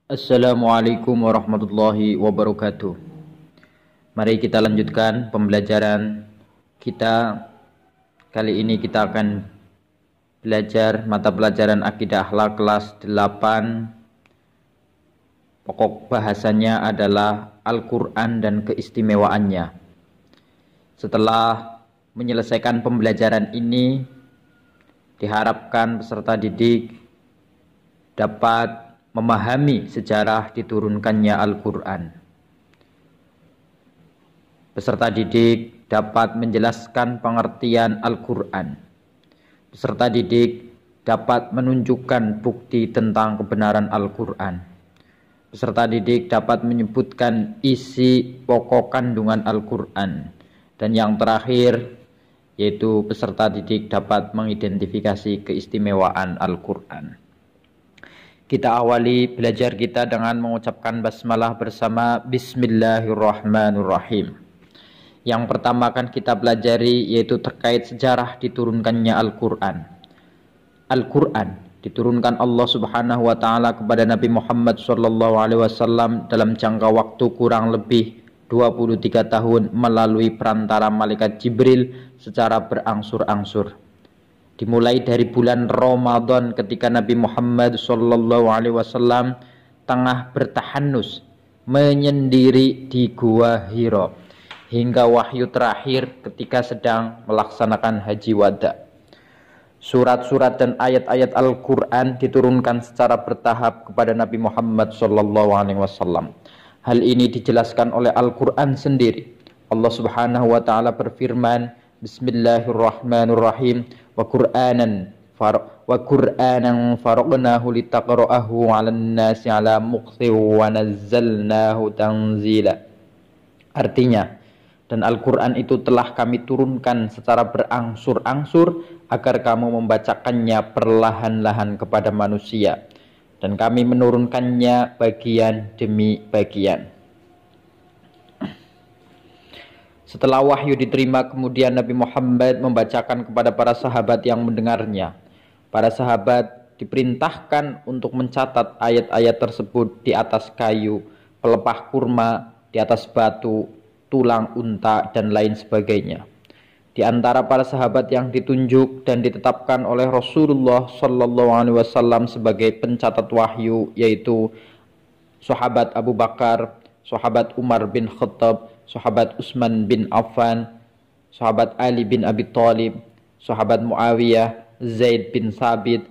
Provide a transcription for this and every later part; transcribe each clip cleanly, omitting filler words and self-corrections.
Assalamualaikum warahmatullahi wabarakatuh. Mari kita lanjutkan pembelajaran kita. Kali ini kita akan belajar mata pelajaran Akidah Akhlak kelas 8. Pokok bahasanya adalah Al-Quran dan keistimewaannya. Setelah menyelesaikan pembelajaran ini, diharapkan peserta didik dapat memahami sejarah diturunkannya Al-Quran. Peserta didik dapat menjelaskan pengertian Al-Quran. Peserta didik dapat menunjukkan bukti tentang kebenaran Al-Quran. Peserta didik dapat menyebutkan isi pokok kandungan Al-Quran. Dan yang terakhir, yaitu peserta didik dapat mengidentifikasi keistimewaan Al-Quran. Kita awali belajar kita dengan mengucapkan basmalah bersama Bismillahirrahmanirrahim. Yang pertama akan kita pelajari yaitu terkait sejarah diturunkannya Al-Quran. Al-Quran diturunkan Allah Subhanahu wa taala kepada Nabi Muhammad SAW dalam jangka waktu kurang lebih 23 tahun melalui perantara malaikat Jibril secara berangsur-angsur. Dimulai dari bulan Ramadan ketika Nabi Muhammad SAW tengah bertahanus menyendiri di Gua Hira hingga wahyu terakhir ketika sedang melaksanakan haji wada. Surat-surat dan ayat-ayat Al-Quran diturunkan secara bertahap kepada Nabi Muhammad SAW. Hal ini dijelaskan oleh Al-Quran sendiri. Allah Subhanahu wa taala berfirman, Bismillahirrahmanirrahim. Wa Qur'anan faraqnahu litaqra'ahu 'alan nasi 'ala muqtin wa nazzalnahu tanzila. Artinya, dan Al-Quran itu telah kami turunkan secara berangsur-angsur agar kamu membacakannya perlahan-lahan kepada manusia, dan kami menurunkannya bagian demi bagian. Setelah wahyu diterima, kemudian Nabi Muhammad membacakan kepada para sahabat yang mendengarnya. Para sahabat diperintahkan untuk mencatat ayat-ayat tersebut di atas kayu, pelepah kurma, di atas batu, tulang unta, dan lain sebagainya. Di antara para sahabat yang ditunjuk dan ditetapkan oleh Rasulullah SAW sebagai pencatat wahyu yaitu sahabat Abu Bakar, sahabat Umar bin Khattab, sahabat Utsman bin Affan, sahabat Ali bin Abi Thalib, sahabat Muawiyah, Zaid bin Sabit,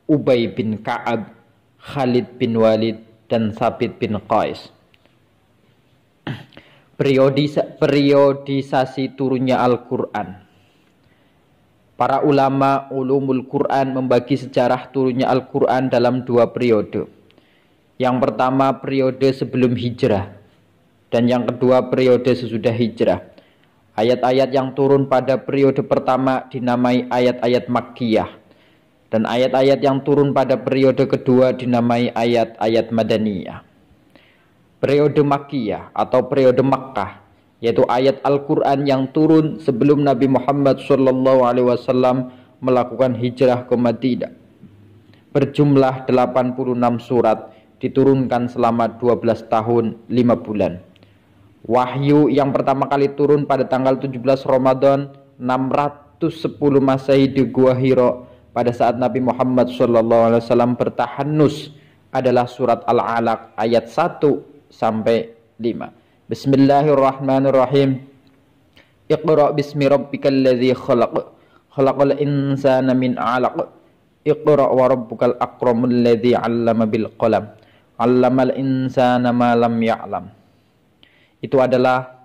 Ubay bin Ka'ab, Khalid bin Walid, dan Sabit bin Qais. Periodisasi turunnya Al-Quran. Para ulama ulumul Quran membagi sejarah turunnya Al-Quran dalam dua periode. Yang pertama periode sebelum hijrah, dan yang kedua periode sesudah hijrah. Ayat-ayat yang turun pada periode pertama dinamai ayat-ayat Makkiyah, dan ayat-ayat yang turun pada periode kedua dinamai ayat-ayat Madaniyah. Periode Makkiyah atau periode Makkah, yaitu ayat Al-Quran yang turun sebelum Nabi Muhammad SAW melakukan hijrah ke Madinah, berjumlah 86 surat, diturunkan selama 12 tahun 5 bulan. Wahyu yang pertama kali turun pada tanggal 17 Ramadan 610 Masehi di Gua Hira pada saat Nabi Muhammad SAW bertahanus adalah surat Al-Alaq ayat 1 sampai 5. Bismillahirrahmanirrahim. Iqra' bismi rabbikal ladzi khalaq. Khalaqal insana min 'alaq. Iqra' wa rabbukal akramul ladzi 'allama bil qalam. 'Allamal insana ma lam ya'lam. Itu adalah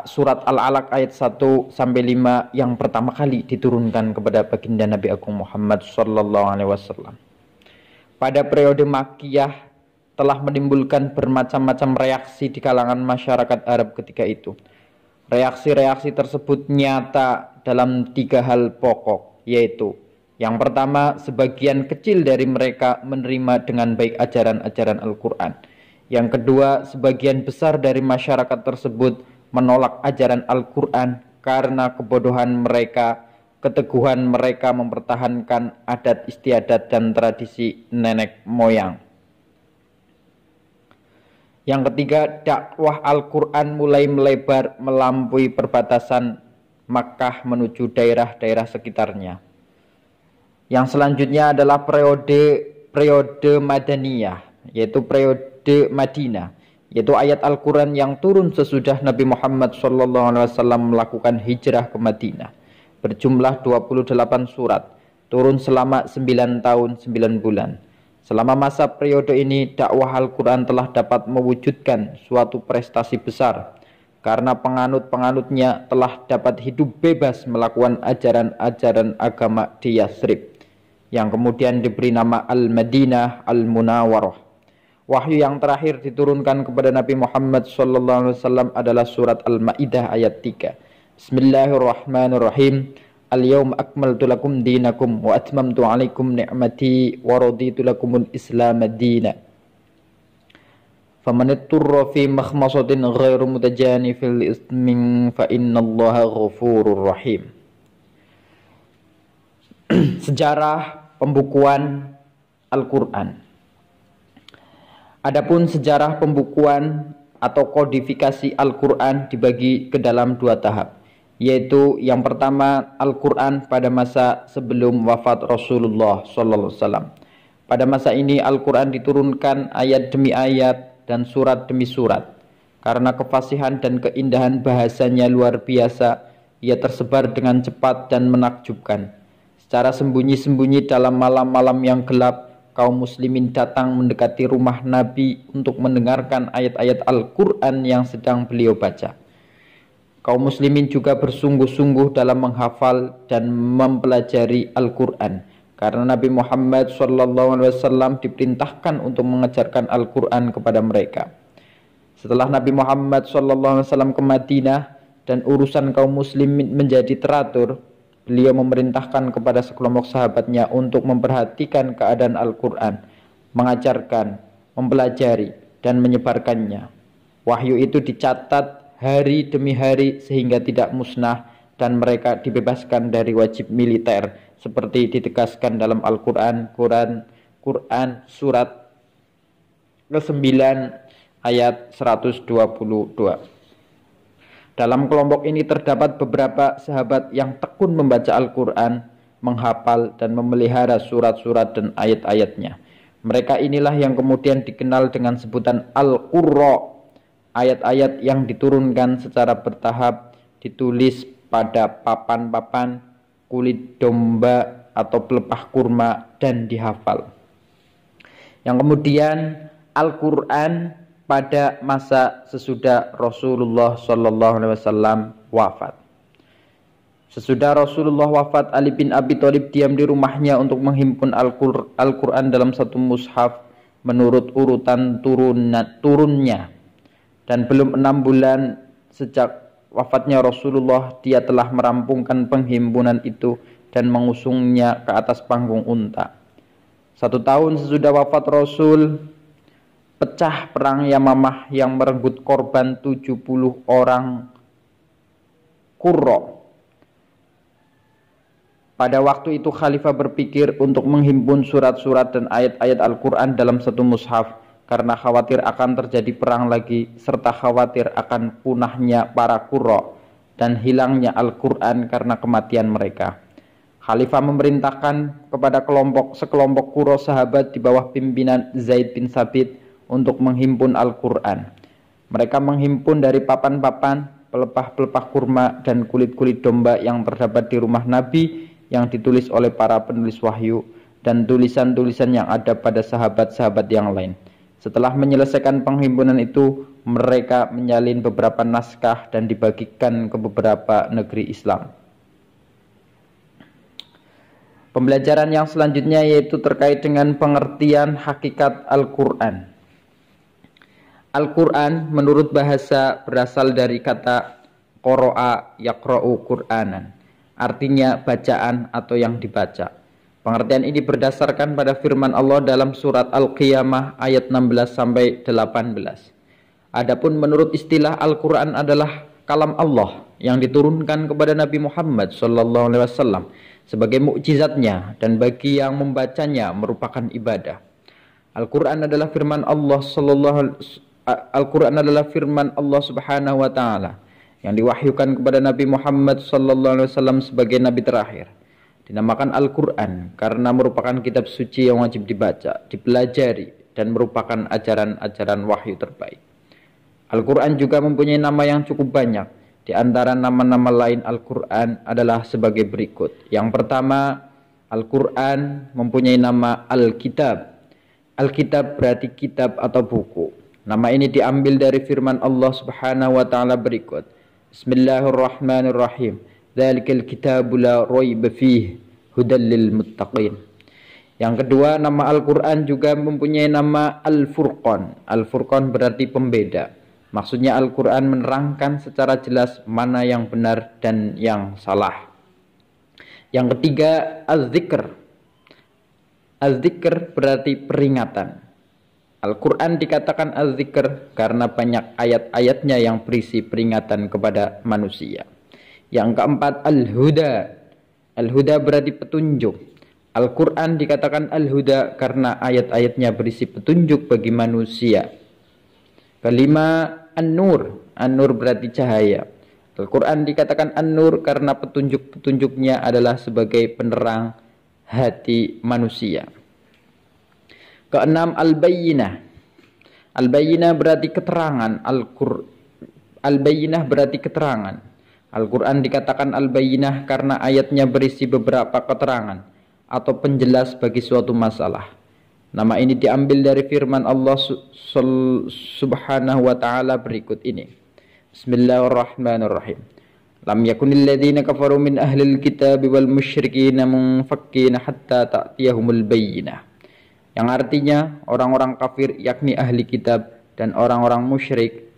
surat Al-Alaq ayat 1 sampai 5 yang pertama kali diturunkan kepada baginda Nabi Agung Muhammad SAW. Pada periode Makkiyah telah menimbulkan bermacam-macam reaksi di kalangan masyarakat Arab ketika itu. Reaksi-reaksi tersebut nyata dalam 3 hal pokok, yaitu yang pertama, sebagian kecil dari mereka menerima dengan baik ajaran-ajaran Al-Quran. Yang kedua, sebagian besar dari masyarakat tersebut menolak ajaran Al-Quran karena kebodohan mereka, keteguhan mereka mempertahankan adat istiadat dan tradisi nenek moyang. Yang ketiga, dakwah Al-Quran mulai melebar melampaui perbatasan Makkah menuju daerah-daerah sekitarnya. Yang selanjutnya adalah periode Madaniyah, yaitu periode Madinah, yaitu ayat Al-Quran yang turun sesudah Nabi Muhammad SAW melakukan hijrah ke Madinah, berjumlah 28 surat, turun selama 9 tahun 9 bulan. Selama masa periode ini, dakwah Al-Quran telah dapat mewujudkan suatu prestasi besar, karena penganut-penganutnya telah dapat hidup bebas melakukan ajaran-ajaran agama di Yathrib, yang kemudian diberi nama Al-Madinah Al-Munawwarah. Wahyu yang terakhir diturunkan kepada Nabi Muhammad SAW adalah surat Al-Ma'idah ayat 3. Bismillahirrahmanirrahim. Al-yawma akmaltu lakum dinakum wa atmamtu alaikum ni'mati wa raditu lakumul Islam ad-dina. Faman itturra fi makhmasatin ghairu mutajanifil ismin fa innallaha ghafurur rahim. Sejarah pembukuan Al-Qur'an. Adapun sejarah pembukuan atau kodifikasi Al-Qur'an dibagi ke dalam dua tahap, yaitu yang pertama Al-Quran pada masa sebelum wafat Rasulullah SAW. Pada masa ini Al-Quran diturunkan ayat demi ayat dan surat demi surat. Karena kefasihan dan keindahan bahasanya luar biasa, ia tersebar dengan cepat dan menakjubkan. Secara sembunyi-sembunyi dalam malam-malam yang gelap, kaum muslimin datang mendekati rumah Nabi untuk mendengarkan ayat-ayat Al-Quran yang sedang beliau baca. Kaum muslimin juga bersungguh-sungguh dalam menghafal dan mempelajari Al-Quran, karena Nabi Muhammad SAW diperintahkan untuk mengajarkan Al-Quran kepada mereka. Setelah Nabi Muhammad SAW ke Madinah dan urusan kaum muslimin menjadi teratur, beliau memerintahkan kepada sekelompok sahabatnya untuk memperhatikan keadaan Al-Quran, mengajarkan, mempelajari, dan menyebarkannya. Wahyu itu dicatat hari demi hari sehingga tidak musnah, dan mereka dibebaskan dari wajib militer seperti ditegaskan dalam Al-Quran surat ke-9 ayat 122. Dalam kelompok ini terdapat beberapa sahabat yang tekun membaca Al-Quran, menghafal dan memelihara surat-surat dan ayat-ayatnya. Mereka inilah yang kemudian dikenal dengan sebutan Al-Qurra. Ayat-ayat yang diturunkan secara bertahap ditulis pada papan-papan, kulit domba atau pelepah kurma dan dihafal. Yang kemudian Al-Quran pada masa sesudah Rasulullah SAW wafat. Sesudah Rasulullah wafat, Ali bin Abi Thalib diam di rumahnya untuk menghimpun Al-Quran dalam satu mushaf menurut urutan turunnya. Dan belum 6 bulan sejak wafatnya Rasulullah, dia telah merampungkan penghimpunan itu dan mengusungnya ke atas panggung unta. 1 tahun sesudah wafat Rasul, pecah perang Yamamah yang merenggut korban 70 orang Qurra. Pada waktu itu Khalifah berpikir untuk menghimpun surat-surat dan ayat-ayat Al-Quran dalam satu mushaf, karena khawatir akan terjadi perang lagi, serta khawatir akan punahnya para Qurra dan hilangnya Al-Quran karena kematian mereka. Khalifah memerintahkan kepada sekelompok Qurra sahabat di bawah pimpinan Zaid bin Sabit untuk menghimpun Al-Quran. Mereka menghimpun dari papan-papan, pelepah-pelepah kurma dan kulit-kulit domba yang terdapat di rumah Nabi, yang ditulis oleh para penulis wahyu, dan tulisan-tulisan yang ada pada sahabat-sahabat yang lain. Setelah menyelesaikan penghimpunan itu, mereka menyalin beberapa naskah dan dibagikan ke beberapa negeri Islam. Pembelajaran yang selanjutnya yaitu terkait dengan pengertian hakikat Al-Quran. Al-Quran menurut bahasa berasal dari kata qara'a yaqra'u Qur'anan, artinya bacaan atau yang dibaca. Pengertian ini berdasarkan pada firman Allah dalam surat Al-Qiyamah ayat 16 sampai 18. Adapun menurut istilah Al-Quran adalah kalam Allah yang diturunkan kepada Nabi Muhammad SAW sebagai mukjizatnya, dan bagi yang membacanya merupakan ibadah. Al-Quran adalah firman Allah Al-Quran adalah firman Allah Subhanahu wa taala yang diwahyukan kepada Nabi Muhammad sallallahu alaihi wasallam sebagai nabi terakhir. Dinamakan Al-Quran karena merupakan kitab suci yang wajib dibaca, dipelajari, dan merupakan ajaran-ajaran wahyu terbaik. Al-Quran juga mempunyai nama yang cukup banyak. Di antara nama-nama lain Al-Quran adalah sebagai berikut. Yang pertama, Al-Quran mempunyai nama Al-Kitab. Al-Kitab berarti kitab atau buku. Nama ini diambil dari firman Allah Subhanahu wa taala berikut. Bismillahirrahmanirrahim. Dzalikal kitabu la raiba fihi hudal lil muttaqin. Yang kedua, nama Al-Quran juga mempunyai nama Al-Furqan. Al-Furqan berarti pembeda. Maksudnya Al-Quran menerangkan secara jelas mana yang benar dan yang salah. Yang ketiga, Az-Zikr. Az-Zikr berarti peringatan. Al-Quran dikatakan Az-Zikr karena banyak ayat-ayatnya yang berisi peringatan kepada manusia. Yang keempat, Al-Huda. Al-Huda berarti petunjuk. Al-Quran dikatakan Al-Huda karena ayat-ayatnya berisi petunjuk bagi manusia. Kelima, An-Nur. An-Nur berarti cahaya. Al-Quran dikatakan An-Nur karena petunjuk-petunjuknya adalah sebagai penerang hati manusia. Keenam, Al-Bayyinah. Al-Bayyinah berarti keterangan. Al-Bayyinah berarti keterangan. Al-Quran dikatakan Al-Bayyinah karena ayatnya berisi beberapa keterangan atau penjelas bagi suatu masalah. Nama ini diambil dari firman Allah Subhanahu wa taala berikut ini. Bismillahirrahmanirrahim. Lam yakunil ladzina kafaru min ahlil kitab wal musyrikin munfakkina hatta ta'tiyahumul bayyinah. Yang artinya orang-orang kafir yakni ahli kitab dan orang-orang musyrik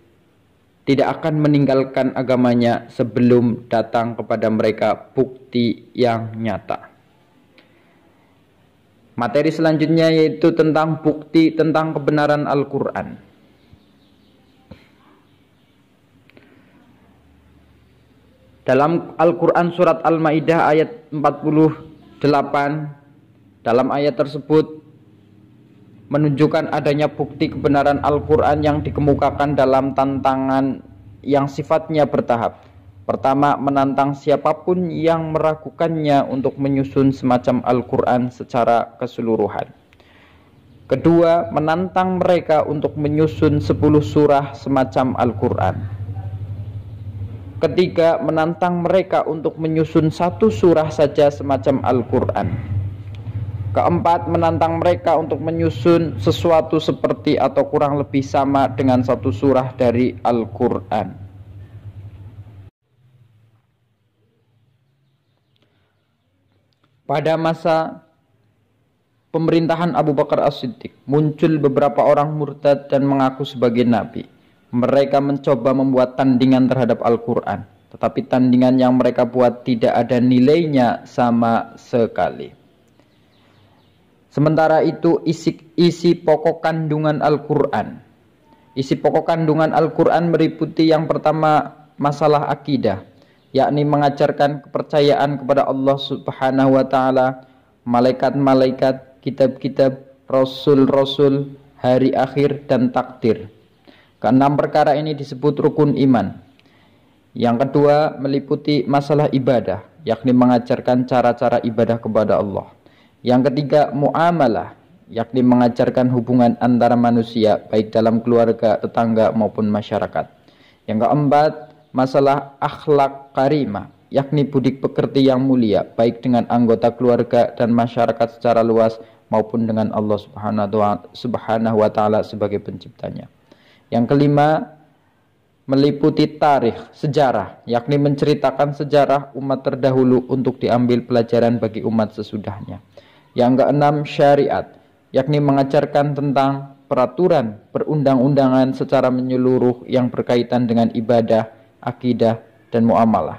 tidak akan meninggalkan agamanya sebelum datang kepada mereka bukti yang nyata. Materi selanjutnya yaitu tentang bukti tentang kebenaran Al-Quran. Dalam Al-Quran surat Al-Ma'idah ayat 48, dalam ayat tersebut menunjukkan adanya bukti kebenaran Al-Quran yang dikemukakan dalam tantangan yang sifatnya bertahap. Pertama, menantang siapapun yang meragukannya untuk menyusun semacam Al-Quran secara keseluruhan. Kedua, menantang mereka untuk menyusun 10 surah semacam Al-Quran. Ketiga, menantang mereka untuk menyusun 1 surah saja semacam Al-Quran. Keempat, menantang mereka untuk menyusun sesuatu seperti atau kurang lebih sama dengan 1 surah dari Al-Quran. Pada masa pemerintahan Abu Bakar As-Siddiq, muncul beberapa orang murtad dan mengaku sebagai nabi. Mereka mencoba membuat tandingan terhadap Al-Quran, tetapi tandingan yang mereka buat tidak ada nilainya sama sekali. Sementara itu isi pokok kandungan Al-Quran. Isi pokok kandungan Al-Quran meliputi yang pertama masalah akidah, yakni mengajarkan kepercayaan kepada Allah Subhanahu wa taala, malaikat-malaikat, kitab-kitab, rasul-rasul, hari akhir, dan takdir. Keenam perkara ini disebut rukun iman. Yang kedua meliputi masalah ibadah, yakni mengajarkan cara-cara ibadah kepada Allah. Yang ketiga, muamalah, yakni mengajarkan hubungan antara manusia, baik dalam keluarga, tetangga, maupun masyarakat. Yang keempat, masalah akhlak karimah, yakni budi pekerti yang mulia, baik dengan anggota keluarga dan masyarakat secara luas, maupun dengan Allah Subhanahu wa ta'ala sebagai penciptanya. Yang kelima, meliputi tarikh, sejarah, yakni menceritakan sejarah umat terdahulu untuk diambil pelajaran bagi umat sesudahnya. Yang keenam, syariat, yakni mengajarkan tentang peraturan perundang-undangan secara menyeluruh yang berkaitan dengan ibadah, akidah, dan muamalah.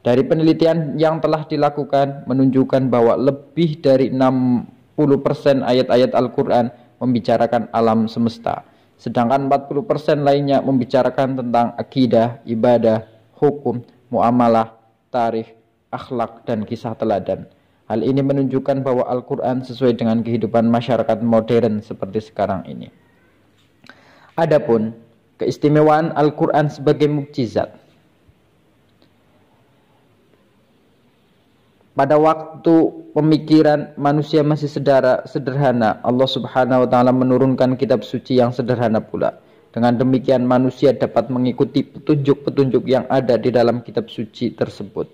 Dari penelitian yang telah dilakukan menunjukkan bahwa lebih dari 60% ayat-ayat Al-Quran membicarakan alam semesta, sedangkan 40% lainnya membicarakan tentang akidah, ibadah, hukum, muamalah, tarikh, akhlak, dan kisah teladan. Hal ini menunjukkan bahwa Al-Quran sesuai dengan kehidupan masyarakat modern seperti sekarang ini. Adapun keistimewaan Al-Quran sebagai mukjizat. Pada waktu pemikiran manusia masih sederhana, Allah Subhanahu wa taala menurunkan kitab suci yang sederhana pula. Dengan demikian manusia dapat mengikuti petunjuk-petunjuk yang ada di dalam kitab suci tersebut.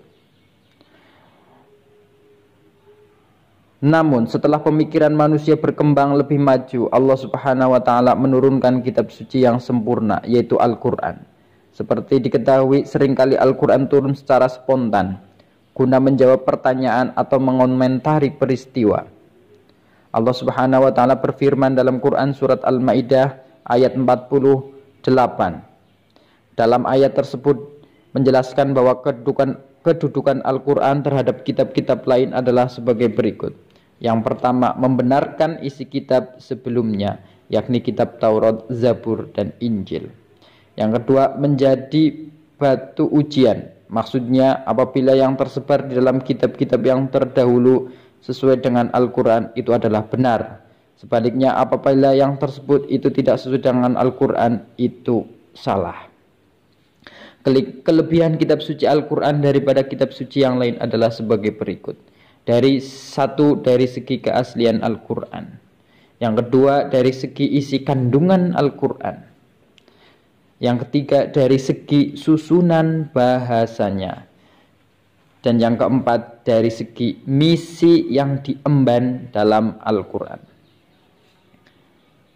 Namun setelah pemikiran manusia berkembang lebih maju, Allah Subhanahu wa taala menurunkan kitab suci yang sempurna, yaitu Al-Qur'an. Seperti diketahui, seringkali Al-Qur'an turun secara spontan guna menjawab pertanyaan atau mengomentari peristiwa. Allah Subhanahu wa taala berfirman dalam Quran surat Al-Maidah ayat 48. Dalam ayat tersebut menjelaskan bahwa kedudukan Al-Qur'an terhadap kitab-kitab lain adalah sebagai berikut. Yang pertama, membenarkan isi kitab sebelumnya, yakni kitab Taurat, Zabur, dan Injil. Yang kedua, menjadi batu ujian. Maksudnya, apabila yang tersebar di dalam kitab-kitab yang terdahulu sesuai dengan Al-Quran, itu adalah benar. Sebaliknya, apabila yang tersebut itu tidak sesuai dengan Al-Quran, itu salah. Kelebihan kitab suci Al-Quran daripada kitab suci yang lain adalah sebagai berikut. Dari segi keaslian Al-Quran. Yang kedua, dari segi isi kandungan Al-Quran. Yang ketiga, dari segi susunan bahasanya. Dan yang keempat, dari segi misi yang diemban dalam Al-Quran.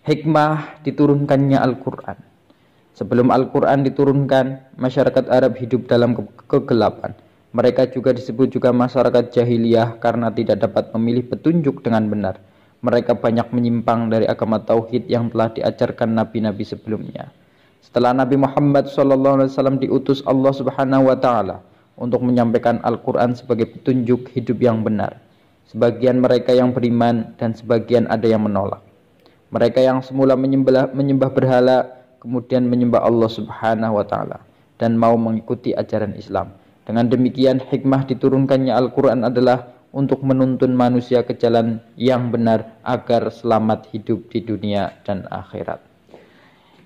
Hikmah diturunkannya Al-Quran. Sebelum Al-Quran diturunkan, masyarakat Arab hidup dalam kegelapan. Mereka juga disebut juga masyarakat jahiliyah karena tidak dapat memilih petunjuk dengan benar. Mereka banyak menyimpang dari agama tauhid yang telah diajarkan nabi-nabi sebelumnya. Setelah Nabi Muhammad SAW diutus Allah Subhanahu wa taala untuk menyampaikan Al-Quran sebagai petunjuk hidup yang benar, sebagian mereka yang beriman dan sebagian ada yang menolak. Mereka yang semula menyembah berhala kemudian menyembah Allah Subhanahu wa taala dan mau mengikuti ajaran Islam. Dengan demikian, hikmah diturunkannya Al-Quran adalah untuk menuntun manusia ke jalan yang benar agar selamat hidup di dunia dan akhirat.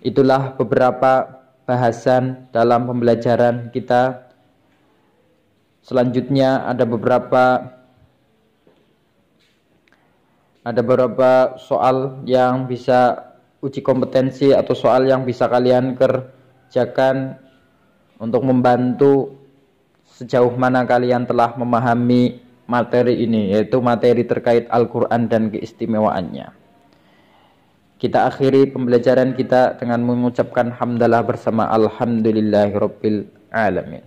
Itulah beberapa bahasan dalam pembelajaran kita. Selanjutnya ada beberapa soal yang bisa uji kompetensi atau soal yang bisa kalian kerjakan untuk membantu sejauh mana kalian telah memahami materi ini, yaitu materi terkait Al-Quran dan keistimewaannya. Kita akhiri pembelajaran kita dengan mengucapkan hamdalah bersama alhamdulillahirabbil alamin.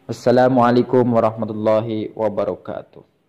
Wassalamualaikum warahmatullahi wabarakatuh.